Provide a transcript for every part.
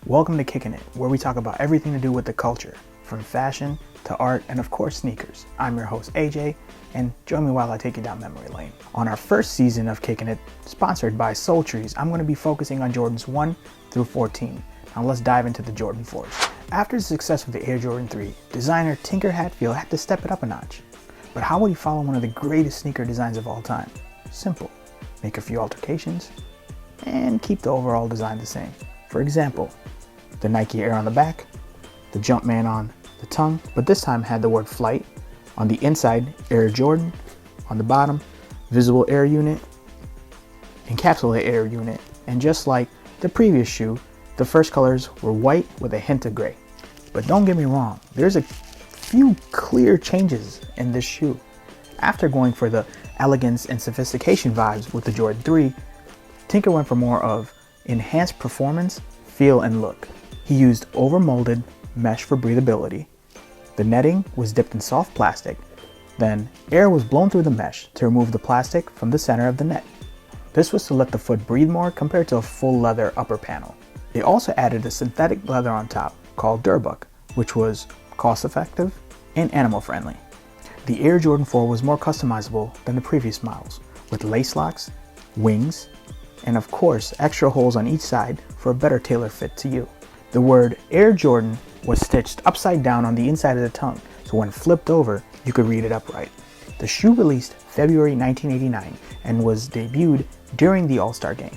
Welcome to Kickin' It, where we talk about everything to do with the culture, from fashion to art and of course sneakers. I'm your host AJ, and join me while I take you down memory lane. On our first season of Kickin' It, sponsored by Sultries, I'm going to be focusing on Jordans 1 through 14. Now let's dive into the Jordan 4s. After the success of the Air Jordan 3, designer Tinker Hatfield had to step it up a notch. But how would he follow one of the greatest sneaker designs of all time? Simple. Make a few alterations and keep the overall design the same. For example, the Nike Air on the back, the Jumpman on the tongue, but this time had the word flight. On the inside, Air Jordan. On the bottom, visible air unit, encapsulate air unit. And just like the previous shoe, the first colors were white with a hint of gray. But don't get me wrong, there's a few clear changes in this shoe. After going for the elegance and sophistication vibes with the Jordan 3, Tinker went for more of enhanced performance, feel, and look. He used overmolded mesh for breathability. The netting was dipped in soft plastic. Then air was blown through the mesh to remove the plastic from the center of the net. This was to let the foot breathe more compared to a full leather upper panel. They also added a synthetic leather on top called Durbuck, which was cost effective and animal friendly. The Air Jordan 4 was more customizable than the previous models, with lace locks, wings, and of course extra holes on each side for a better tailor fit to you. The word Air Jordan was stitched upside down on the inside of the tongue, so when flipped over you could read it upright. The shoe released February 1989 and was debuted during the All-Star Game.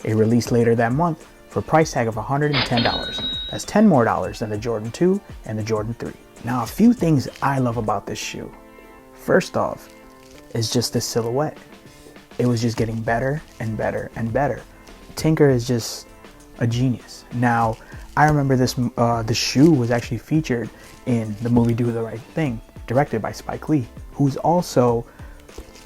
It released later that month for a price tag of $110. That's $10 more than the Jordan 2 and the Jordan 3. Now, a few things I love about this shoe. First off, is just the silhouette. It was just getting better and better and better. Tinker is just a genius. Now, I remember the shoe was actually featured in the movie Do the Right Thing, directed by Spike Lee, who's also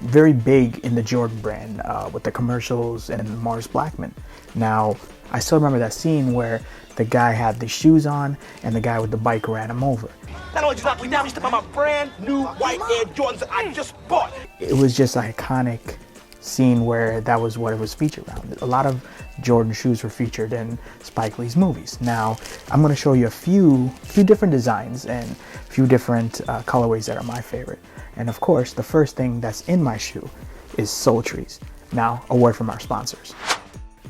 very big in the Jordan brand with the commercials and Mars Blackman. Now, I still remember that scene where the guy had the shoes on and the guy with the bike ran him over. Not only did you knock me down, you stepped on my brand new white Air Jordans that I just bought. It was just an iconic scene where that was what it was featured around. A lot of Jordan shoes were featured in Spike Lee's movies. Now, I'm going to show you a few different designs and a few different colorways that are my favorite. And of course, the first thing that's in my shoe is Sultries. Now, a word from our sponsors.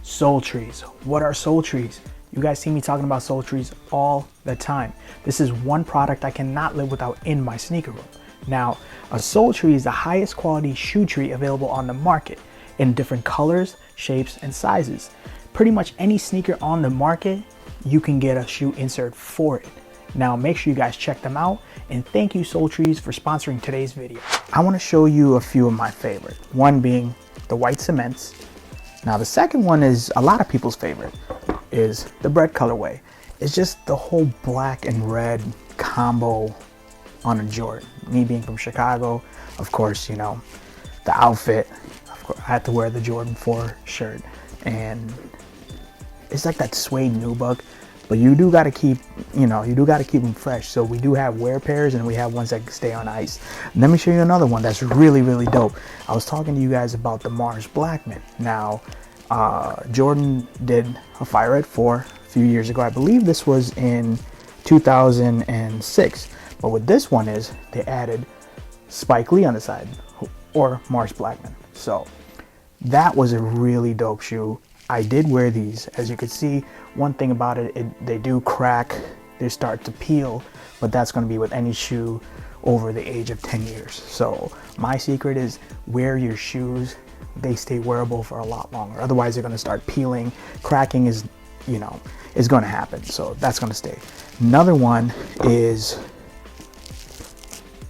Sultries. What are Sultries? You guys see me talking about Sultries all the time. This is one product I cannot live without in my sneaker room. Now, a Sultry is the highest quality shoe tree available on the market in different colors, shapes, and sizes. Pretty much any sneaker on the market, you can get a shoe insert for it. Now, make sure you guys check them out, and thank you Sultries for sponsoring today's video. I want to show you a few of my favorites. One being the white cements. Now, the second one is a lot of people's favorite, is the bread colorway. It's just the whole black and red combo on a Jordan. Me being from Chicago, of course, you know, the outfit, of course, I had to wear the Jordan 4 shirt, and it's like that suede nubuck, but you do got to keep, them fresh. So we do have wear pairs and we have ones that stay on ice. Let me show you another one that's really, really dope. I was talking to you guys about the Mars Blackman. Now, Jordan did a Fire Red 4 a few years ago. I believe this was in 2006. But what this one is, they added Spike Lee on the side, or Mars Blackman. So that was a really dope shoe. I did wear these. As you can see, one thing about it, they do crack, they start to peel, but that's going to be with any shoe over the age of 10 years. So my secret is wear your shoes. They stay wearable for a lot longer. Otherwise, they're going to start peeling. Cracking is going to happen. So that's going to stay. Another one is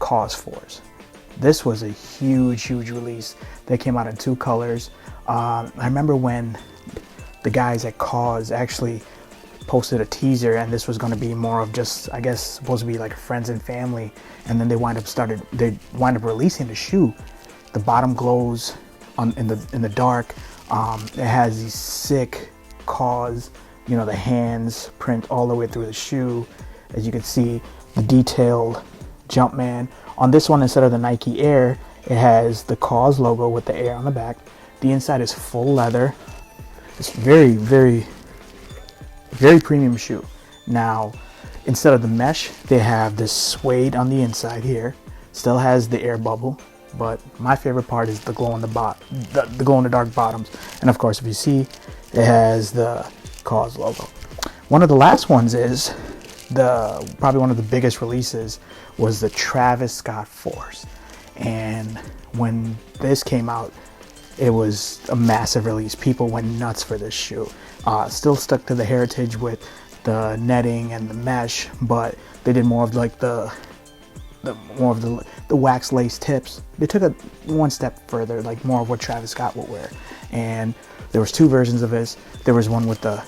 Cause 4s. This was a huge release. They came out in two colors. I remember when the guys at Cause actually posted a teaser, and this was going to be more of just, I guess, supposed to be like friends and family, and then they wind up releasing the shoe. The bottom glows in the dark. It has these sick Cause, the hands print all the way through the shoe. As you can see, the detailed Jumpman. On this one, instead of the Nike Air, it has the Cause logo with the Air on the back. The inside is full leather. It's very Very premium shoe. Now, instead of the mesh, they have this suede on the inside here. Still has the air bubble, but my favorite part is the glow in the glow in the dark bottoms. And of course, if you see, it has the Cause logo. One of the last ones is probably one of the biggest releases was the Travis Scott Force. And when this came out, it was a massive release. People went nuts for this shoe. Still stuck to the heritage with the netting and the mesh, but they did more of like the wax lace tips. They took it one step further, like more of what Travis Scott would wear. And there was two versions of this. There was one with the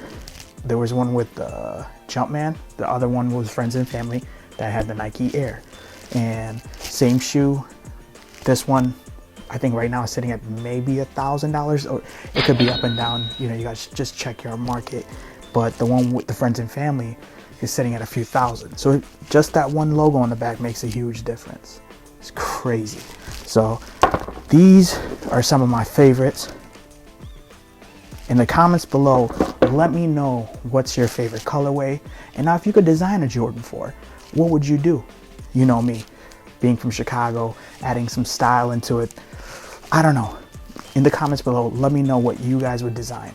Jumpman. The other one was Friends and Family that had the Nike Air. And same shoe. This one, I think right now is sitting at maybe $1,000, or it could be up and down. You know, you guys just check your market. But the one with the Friends and Family is sitting at a few thousand. So just that one logo on the back makes a huge difference. It's crazy. So these are some of my favorites. In the comments below, let me know what's your favorite colorway. And now if you could design a Jordan 4, what would you do? You know me, being from Chicago, adding some style into it. I don't know. In the comments below, let me know what you guys would design.